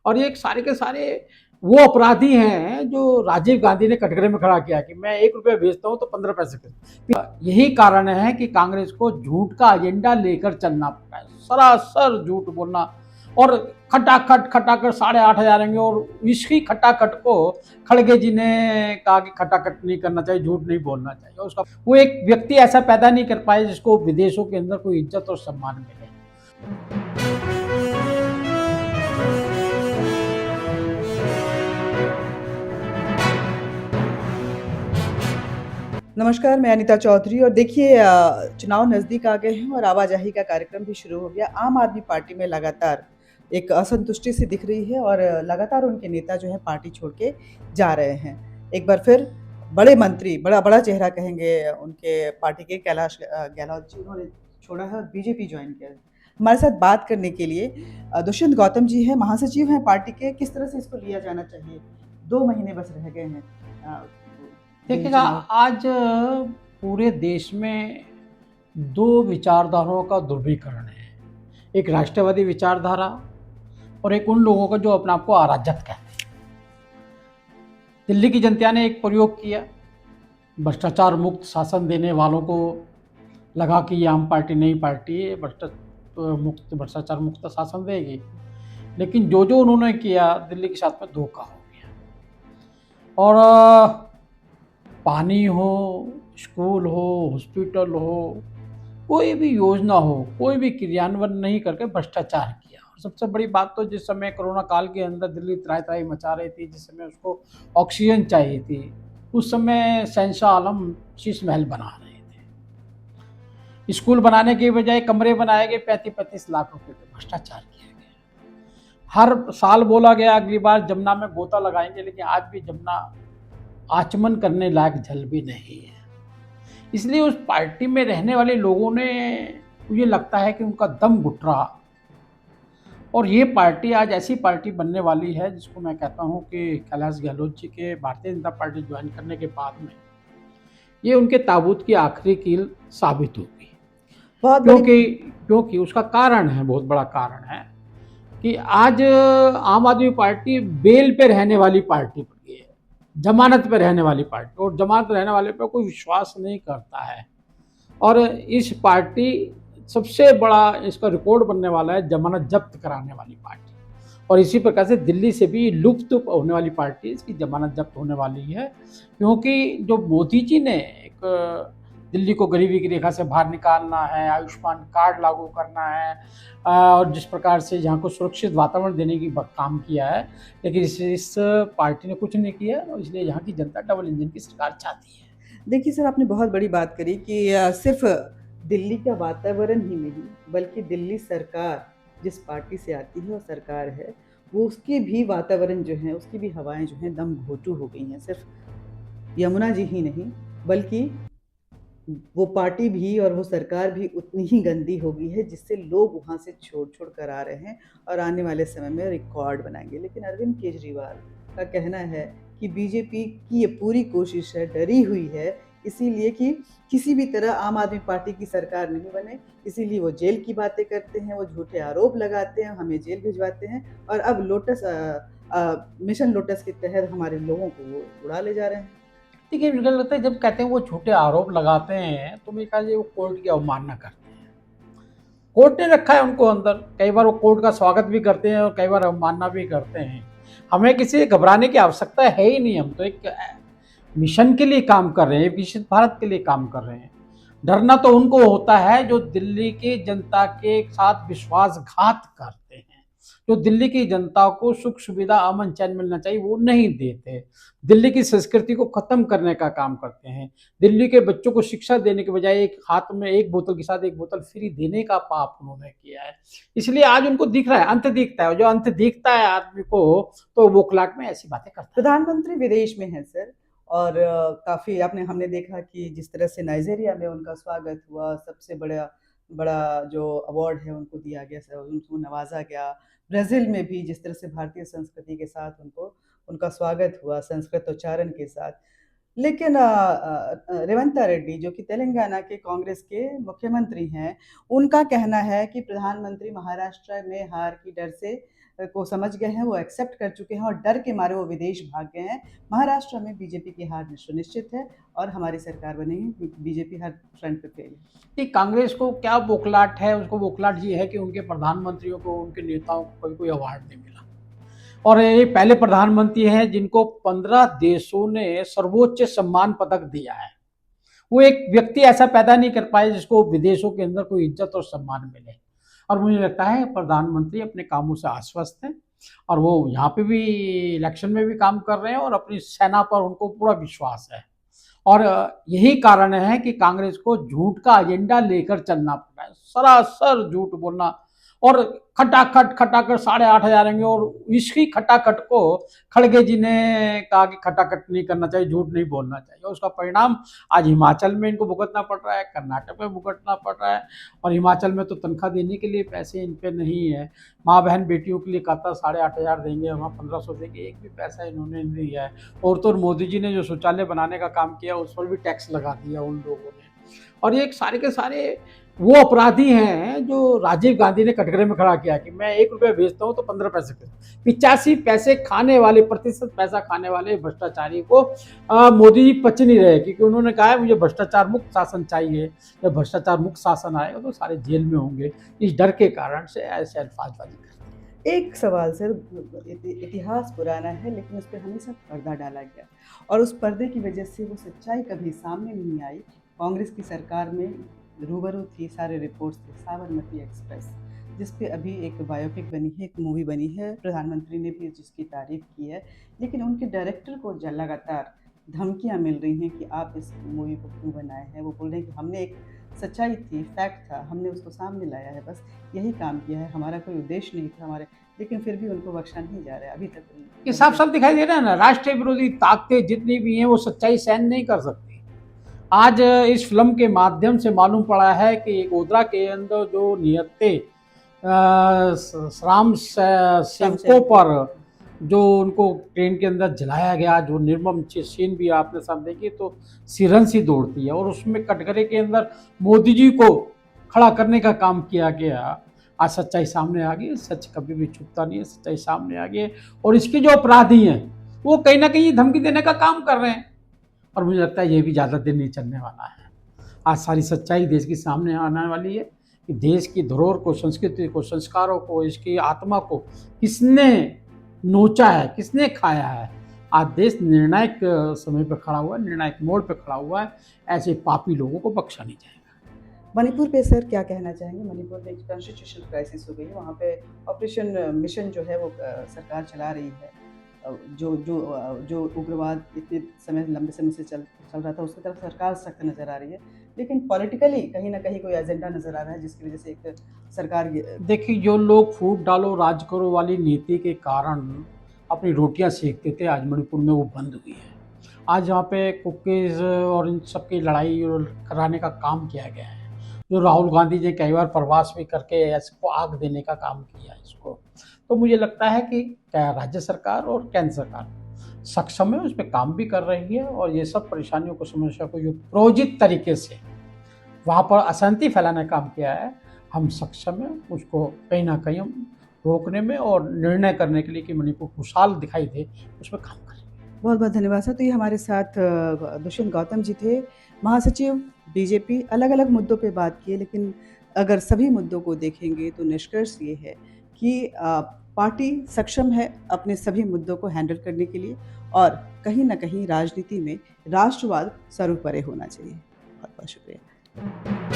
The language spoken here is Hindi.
और ये सारे के सारे वो अपराधी हैं जो राजीव गांधी ने कटघरे में खड़ा किया कि मैं 1 रुपया भेजता हूं तो 15 पैसे के। यही कारण है कि कांग्रेस को झूठ का एजेंडा लेकर चलना पड़ा है, सरासर झूठ बोलना। और खटाखट खटाखट 8,500 आएंगे, और इसी खटाखट को खड़गे जी ने कहा कि खटाखट नहीं करना चाहिए, झूठ नहीं बोलना चाहिए। उसका वो एक व्यक्ति ऐसा पैदा नहीं कर पाए जिसको विदेशों के अंदर कोई इज्जत और सम्मान मिले। नमस्कार, मैं अनीता चौधरी। और देखिए, चुनाव नज़दीक आ गए हैं और आवाजाही का कार्यक्रम भी शुरू हो गया। आम आदमी पार्टी में लगातार एक असंतुष्टि सी दिख रही है और लगातार उनके नेता जो है पार्टी छोड़ के जा रहे हैं। एक बार फिर बड़े मंत्री, बड़ा चेहरा कहेंगे उनके पार्टी के, कैलाश गहलोत जी, उन्होंने छोड़ा है और बीजेपी ज्वाइन किया है। हमारे साथ बात करने के लिए दुष्यंत गौतम जी हैं, महासचिव हैं पार्टी के। किस तरह से इसको लिया जाना चाहिए? 2 महीने बस रह गए हैं देखिएगा, आज पूरे देश में 2 विचारधाराओं का ध्रुवीकरण है। एक राष्ट्रवादी विचारधारा और एक उन लोगों का जो अपने आप को अराजक कहते हैं। दिल्ली की जनता ने एक प्रयोग किया, भ्रष्टाचार मुक्त शासन देने वालों को लगा कि ये आम पार्टी नई पार्टी है, भ्रष्टाचार मुक्त शासन देगी। लेकिन जो जो उन्होंने किया, दिल्ली के साथ में धोखा हो गया। और पानी हो, स्कूल हो, हॉस्पिटल हो, कोई भी योजना हो, कोई भी क्रियान्वयन नहीं करके भ्रष्टाचार किया। और सबसे बड़ी बात तो जिस समय कोरोना काल के अंदर दिल्ली त्राही मचा रही थी, जिस समय उसको ऑक्सीजन चाहिए थी, उस समय शहंशाह आलम शीश महल बना रहे थे। स्कूल बनाने के बजाय कमरे बनाए गए, 35-35 लाख रुपए का भ्रष्टाचार किया गया। हर साल बोला गया अगली बार जमुना में गोता लगाएंगे, लेकिन आज भी जमुना आचमन करने लायक जल भी नहीं है। इसलिए उस पार्टी में रहने वाले लोगों ने, मुझे लगता है कि उनका दम घुट रहा। और ये पार्टी आज ऐसी पार्टी बनने वाली है जिसको मैं कहता हूँ कि कैलाश गहलोत जी के भारतीय जनता पार्टी ज्वाइन करने के बाद में ये उनके ताबूत की आखिरी कील साबित होगी। क्योंकि उसका कारण है, बहुत बड़ा कारण है कि आज आम आदमी पार्टी बेल पे रहने वाली पार्टी बन गई है, जमानत पे रहने वाली पार्टी। और जमानत रहने वाले पे कोई विश्वास नहीं करता है। और इस पार्टी, सबसे बड़ा इसका रिकॉर्ड बनने वाला है जमानत जब्त कराने वाली पार्टी। और इसी प्रकार से दिल्ली से भी लुप्त होने वाली पार्टी, इसकी जमानत जब्त होने वाली है। क्योंकि जो मोदी जी ने एक दिल्ली को गरीबी की रेखा से बाहर निकालना है, आयुष्मान कार्ड लागू करना है, और जिस प्रकार से यहाँ को सुरक्षित वातावरण देने की काम किया है, लेकिन इस पार्टी ने कुछ नहीं किया। और इसलिए यहाँ की जनता डबल इंजन की सरकार चाहती है। देखिए सर, आपने बहुत बड़ी बात करी कि सिर्फ दिल्ली का वातावरण ही नहीं, बल्कि दिल्ली सरकार जिस पार्टी से आती है और सरकार है, वो उसके भी वातावरण जो है, उसकी भी हवाएं जो हैं दम घोंटू हो गई हैं। सिर्फ यमुना जी ही नहीं, बल्कि वो पार्टी भी और वो सरकार भी उतनी ही गंदी हो गई है, जिससे लोग वहाँ से छोड़ कर आ रहे हैं और आने वाले समय में रिकॉर्ड बनाएंगे। लेकिन अरविंद केजरीवाल का कहना है कि बीजेपी की ये पूरी कोशिश है, डरी हुई है, इसीलिए कि किसी भी तरह आम आदमी पार्टी की सरकार नहीं बने। इसीलिए वो जेल की बातें करते हैं, वो झूठे आरोप लगाते हैं, हमें जेल भिजवाते हैं, और अब मिशन लोटस के तहत हमारे लोगों को वो उड़ा ले जा रहे हैं। देखिए, मुझे लगता है जब कहते हैं वो झूठे आरोप लगाते हैं, तो मेरे ख्याल से वो कोर्ट की अवमानना करते हैं। कोर्ट ने रखा है उनको अंदर, कई बार वो कोर्ट का स्वागत भी करते हैं और कई बार अवमानना भी करते हैं। हमें किसी से घबराने की आवश्यकता है ही नहीं। हम तो एक मिशन के लिए काम कर रहे हैं, विकसित भारत के लिए काम कर रहे हैं। डरना तो उनको होता है जो दिल्ली की जनता के साथ विश्वासघात करते हैं, जो दिल्ली की जनता को सुख सुविधा अमन चैन मिलना चाहिए वो नहीं देते, दिल्ली की संस्कृति को खत्म करने का काम करते हैं। दिल्ली के बच्चों को शिक्षा देने के बजाय एक हाथ में एक बोतल के साथ एक बोतल फ्री देने का पाप उन्होंने किया है। इसलिए आज उनको दिख रहा है, अंत दिखता है। और जो अंत दिखता है आदमी को, तो बौखलाहट में ऐसी बातें करता है। प्रधानमंत्री विदेश में हैं सर, और काफ़ी हमने देखा कि जिस तरह से नाइजीरिया में उनका स्वागत हुआ, सबसे बड़ा जो अवार्ड है उनको दिया गया, सर उनको नवाजा गया। ब्राज़ील में भी जिस तरह से भारतीय संस्कृति के साथ उनका स्वागत हुआ, संस्कृत उच्चारण के साथ। लेकिन रेवंता रेड्डी, जो कि तेलंगाना के कांग्रेस के मुख्यमंत्री हैं, उनका कहना है कि प्रधानमंत्री महाराष्ट्र में हार की डर से को समझ गए हैं, वो एक्सेप्ट कर चुके हैं और डर के मारे वो विदेश भाग गए हैं। महाराष्ट्र में बीजेपी की हार सुनिश्चित है और हमारी सरकार बनेगी। बीजेपी हर फ्रंट पे फेल है। कि कांग्रेस को क्या बौखलाहट है, उसको बौखलाहट ये है कि उनके प्रधानमंत्रियों को, उनके नेताओं को कोई अवार्ड नहीं मिला। और ये पहले प्रधानमंत्री हैं जिनको 15 देशों ने सर्वोच्च सम्मान पदक दिया है। वो एक व्यक्ति ऐसा पैदा नहीं कर पाए जिसको विदेशों के अंदर कोई इज्जत और सम्मान मिले। और मुझे लगता है प्रधानमंत्री अपने कामों से आश्वस्त हैं और वो यहाँ पे भी इलेक्शन में भी काम कर रहे हैं और अपनी सेना पर उनको पूरा विश्वास है। और यही कारण है कि कांग्रेस को झूठ का एजेंडा लेकर चलना पड़ा है, सरासर झूठ बोलना और खटाखट 8,500 आएंगे। और इसी खटाखट को खड़गे जी ने कहा कि खटाखट नहीं करना चाहिए, झूठ नहीं बोलना चाहिए। उसका परिणाम आज हिमाचल में इनको भुगतना पड़ रहा है, कर्नाटक में भुगतना पड़ रहा है। और हिमाचल में तो तनख्वाह देने के लिए पैसे इन पे नहीं है। माँ बहन बेटियों के लिए कहा था 8,500 देंगे, वहाँ 1,500 देंगे, एक भी पैसा इन्होंने नहीं दिया है। और तो मोदी जी ने जो शौचालय बनाने का काम किया उस पर भी टैक्स लगा दिया उन लोगों ने। और ये सारे के सारे वो अपराधी हैं जो राजीव गांधी ने कटघरे में खड़ा किया कि मैं 1 रुपया भेजता हूँ तो 15 पैसे 85 पैसे खाने वाले, प्रतिशत पैसा खाने वाले भ्रष्टाचारी को मोदी जी पच नहीं रहे, क्योंकि उन्होंने कहा है मुझे भ्रष्टाचार मुक्त शासन चाहिए। जब भ्रष्टाचार मुक्त शासन आएगा तो सारे जेल में होंगे। इस डर के कारण से ऐसे अल्फाजबाजी करते हैं। एक सवाल सर, इतिहास पुराना है लेकिन उस पर हमेशा पर्दा डाला गया और उस पर्दे की वजह से वो सच्चाई कभी सामने नहीं आई। कांग्रेस की सरकार में रूबरू थी, सारे रिपोर्ट्स थे। साबरमती एक्सप्रेस, जिस पे अभी एक बायोपिक बनी है, एक मूवी बनी है, प्रधानमंत्री ने भी जिसकी तारीफ की है, लेकिन उनके डायरेक्टर को लगातार धमकियां मिल रही हैं कि आप इस मूवी को क्यों बनाए हैं। वो बोल रहे हैं कि हमने एक सच्चाई थी, फैक्ट था, हमने उसको सामने लाया है, बस यही काम किया है, हमारा कोई उद्देश्य नहीं था हमारे। लेकिन फिर भी उनको बख्शा नहीं जा रहा है अभी तक। ये साफ साफ दिखाई दे रहा है ना, राष्ट्रीय विरोधी ताकतें जितनी भी हैं वो सच्चाई सहन नहीं कर सकती। आज इस फिल्म के माध्यम से मालूम पड़ा है कि गोधरा के अंदर जो निहत्थे राम सेवकों पर जो उनको ट्रेन के अंदर जलाया गया, जो निर्मम सीन भी आपने सब देखी तो सिरहन सी दौड़ती है। और उसमें कटघरे के अंदर मोदी जी को खड़ा करने का काम किया गया। आज सच्चाई सामने आ गई, सच कभी भी छुपता नहीं है, सच्चाई सामने आ गई है। और इसके जो अपराधी हैं वो कहीं ना कहीं धमकी देने का काम कर रहे हैं और मुझे लगता है ये भी ज़्यादा दिन नहीं चलने वाला है। आज सारी सच्चाई देश के सामने आने वाली है कि देश की धरोहर को, संस्कृति को, संस्कारों को, इसकी आत्मा को किसने नोचा है, किसने खाया है। आज देश निर्णायक समय पर खड़ा हुआ है, निर्णायक मोड़ पर खड़ा हुआ है। ऐसे पापी लोगों को बख्शा नहीं जाएगा। मणिपुर पे सर क्या कहना चाहेंगे? मणिपुर में एक कॉन्स्टिट्यूशनल क्राइसिस हो गई है, वहाँ पे ऑपरेशन मिशन जो है वो सरकार चला रही है। जो उग्रवाद इतने लंबे समय से चल रहा था उसकी तरफ सरकार सख्त नज़र आ रही है, लेकिन पॉलिटिकली कहीं ना कहीं कोई एजेंडा नज़र आ रहा है जिसकी वजह से एक सरकार। देखिए, जो लोग फूट डालो राज करो वाली नीति के कारण अपनी रोटियां सेकते थे, आज मणिपुर में वो बंद हुई है। आज यहाँ पे कुकीज़ और इन सब की लड़ाई कराने का काम किया गया है। जो राहुल गांधी जी कई बार प्रवास भी करके इसको आग देने का काम किया है इसको। तो मुझे लगता है कि क्या राज्य सरकार और केंद्र सरकार सक्षम है, उस पर काम भी कर रही है और ये सब परेशानियों को, समस्या को जो प्रोजित तरीके से वहाँ पर अशांति फैलाने का काम किया है, हम सक्षम हैं उसको कहीं ना कहीं हम रोकने में और निर्णय करने के लिए कि मणिपुर खुशहाल दिखाई दे, उस पर काम करें। बहुत बहुत धन्यवाद सर। तो ये हमारे साथ दुष्यंत गौतम जी थे, महासचिव बीजेपी। अलग अलग मुद्दों पे बात की, लेकिन अगर सभी मुद्दों को देखेंगे तो निष्कर्ष ये है कि पार्टी सक्षम है अपने सभी मुद्दों को हैंडल करने के लिए और कहीं ना कहीं राजनीति में राष्ट्रवाद सर्वोपरि होना चाहिए। बहुत बहुत शुक्रिया।